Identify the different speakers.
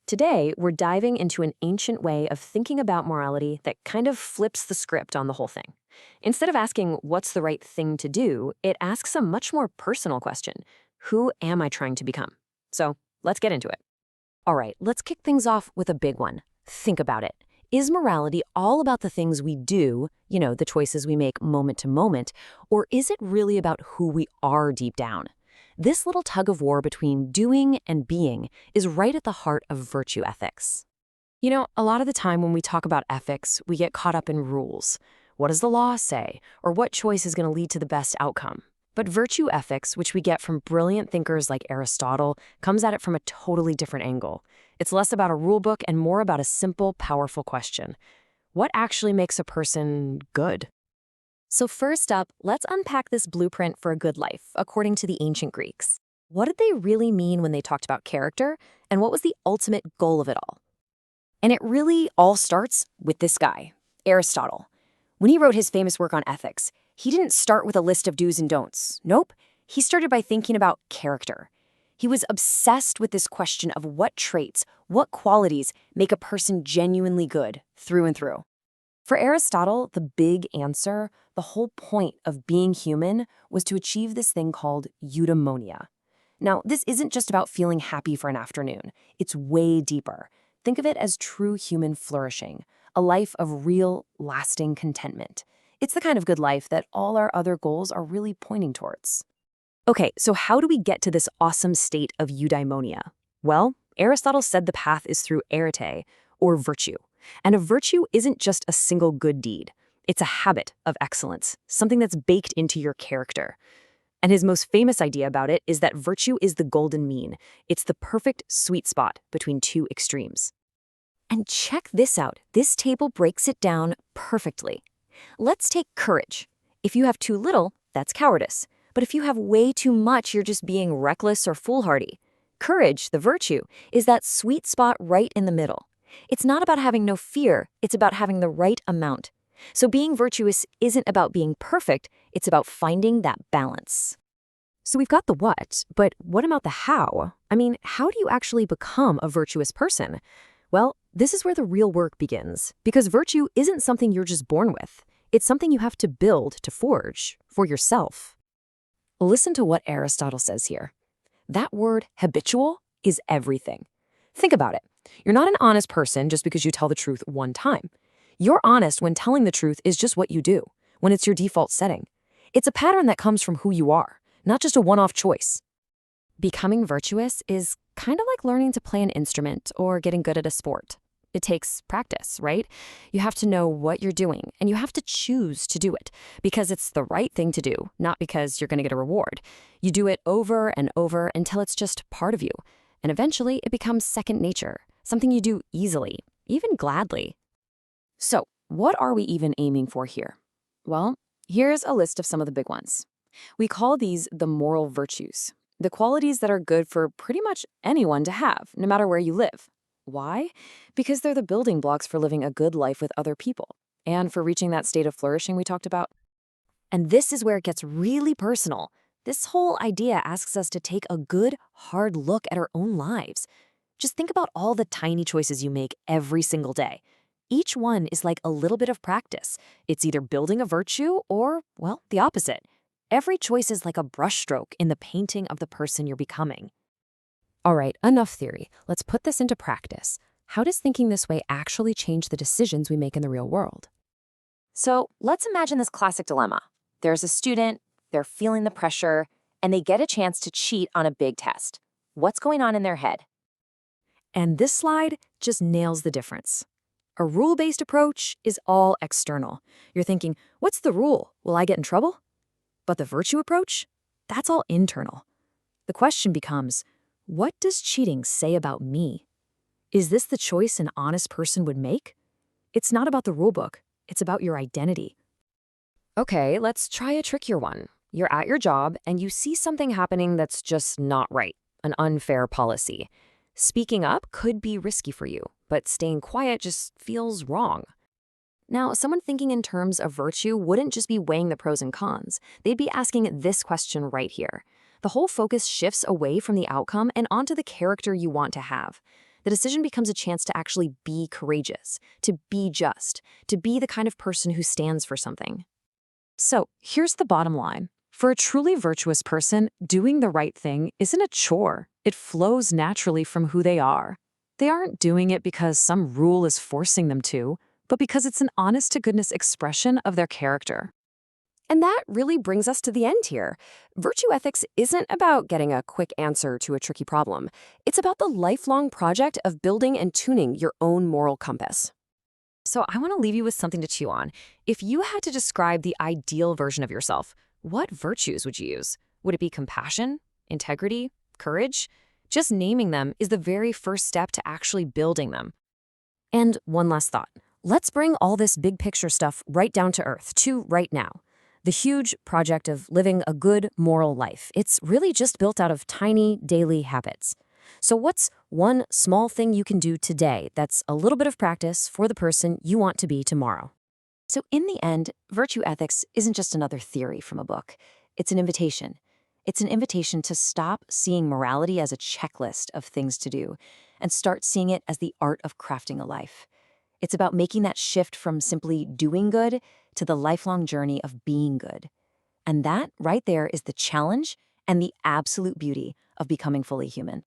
Speaker 1: Today, we're diving into an ancient way of thinking about morality that kind of flips the script on the whole thing. Instead of asking what's the right thing to do, it asks a much more personal question: who am I trying to become? So let's get into it. All right, let's kick things off with a big one. Think about it. Is morality all about the things we do, the choices we make moment to moment, or is it really about who we are deep down? This little tug of war between doing and being is right at the heart of virtue ethics. A lot of the time when we talk about ethics, we get caught up in rules. What does the law say? Or what choice is going to lead to the best outcome? But virtue ethics, which we get from brilliant thinkers like Aristotle, comes at it from a totally different angle. It's less about a rule book and more about a simple, powerful question. What actually makes a person good? So first up, let's unpack this blueprint for a good life, according to the ancient Greeks. What did they really mean when they talked about character, and what was the ultimate goal of it all? And it really all starts with this guy, Aristotle. When he wrote his famous work on ethics, he didn't start with a list of do's and don'ts. Nope, he started by thinking about character. He was obsessed with this question of what traits, what qualities make a person genuinely good through and through. For Aristotle, the big answer, the whole point of being human, was to achieve this thing called eudaimonia. Now, this isn't just about feeling happy for an afternoon. It's way deeper. Think of it as true human flourishing, a life of real, lasting contentment. It's the kind of good life that all our other goals are really pointing towards. Okay, so how do we get to this awesome state of eudaimonia? Well, Aristotle said the path is through arete, or virtue. And a virtue isn't just a single good deed. It's a habit of excellence, something that's baked into your character. And his most famous idea about it is that virtue is the golden mean. It's the perfect sweet spot between two extremes. And check this out. This table breaks it down perfectly. Let's take courage. If you have too little, that's cowardice. But if you have way too much, you're just being reckless or foolhardy. Courage, the virtue, is that sweet spot right in the middle. It's not about having no fear, it's about having the right amount. So being virtuous isn't about being perfect, it's about finding that balance. So we've got the what, but what about the how? I mean, how do you actually become a virtuous person? Well, this is where the real work begins, because virtue isn't something you're just born with. It's something you have to build, to forge, for yourself. Listen to what Aristotle says here. That word, habitual, is everything. Think about it. You're not an honest person just because you tell the truth one time. You're honest when telling the truth is just what you do, when it's your default setting. It's a pattern that comes from who you are, not just a one-off choice. Becoming virtuous is kind of like learning to play an instrument or getting good at a sport. It takes practice, right? You have to know what you're doing, and you have to choose to do it because it's the right thing to do, not because you're going to get a reward. You do it over and over until it's just part of you, and eventually it becomes second nature, something you do easily, even gladly. So, what are we even aiming for here? Well, here's a list of some of the big ones. We call these the moral virtues, the qualities that are good for pretty much anyone to have, no matter where you live. Why? Because they're the building blocks for living a good life with other people, and for reaching that state of flourishing we talked about. And this is where it gets really personal. This whole idea asks us to take a good, hard look at our own lives. Just think about all the tiny choices you make every single day. Each one is like a little bit of practice. It's either building a virtue or, well, the opposite. Every choice is like a brushstroke in the painting of the person you're becoming. All right, enough theory. Let's put this into practice. How does thinking this way actually change the decisions we make in the real world? So let's imagine this classic dilemma. There's a student, they're feeling the pressure, and they get a chance to cheat on a big test. What's going on in their head? And this slide just nails the difference. A rule-based approach is all external. You're thinking, what's the rule? Will I get in trouble? But the virtue approach? That's all internal. The question becomes, what does cheating say about me? Is this the choice an honest person would make? It's not about the rulebook. It's about your identity. Okay, let's try a trickier one. You're at your job and you see something happening that's just not right, an unfair policy. Speaking up could be risky for you, but staying quiet just feels wrong. Now, someone thinking in terms of virtue wouldn't just be weighing the pros and cons. They'd be asking this question right here. The whole focus shifts away from the outcome and onto the character you want to have. the decision becomes a chance to actually be courageous, to be just, to be the kind of person who stands for something. So here's the bottom line. For a truly virtuous person, doing the right thing isn't a chore. It flows naturally from who they are. They aren't doing it because some rule is forcing them to, but because it's an honest-to-goodness expression of their character. And that really brings us to the end here. Virtue ethics isn't about getting a quick answer to a tricky problem. It's about the lifelong project of building and tuning your own moral compass. So I want to leave you with something to chew on. If you had to describe the ideal version of yourself, what virtues would you use? Would it be compassion, integrity, courage? Just naming them is the very first step to actually building them. And one last thought. Let's bring all this big picture stuff right down to earth, to right now. The huge project of living a good moral life. It's really just built out of tiny daily habits. So what's one small thing you can do today that's a little bit of practice for the person you want to be tomorrow? So in the end, virtue ethics isn't just another theory from a book. It's an invitation. It's an invitation to stop seeing morality as a checklist of things to do and start seeing it as the art of crafting a life. It's about making that shift from simply doing good to the lifelong journey of being good. And that right there is the challenge and the absolute beauty of becoming fully human.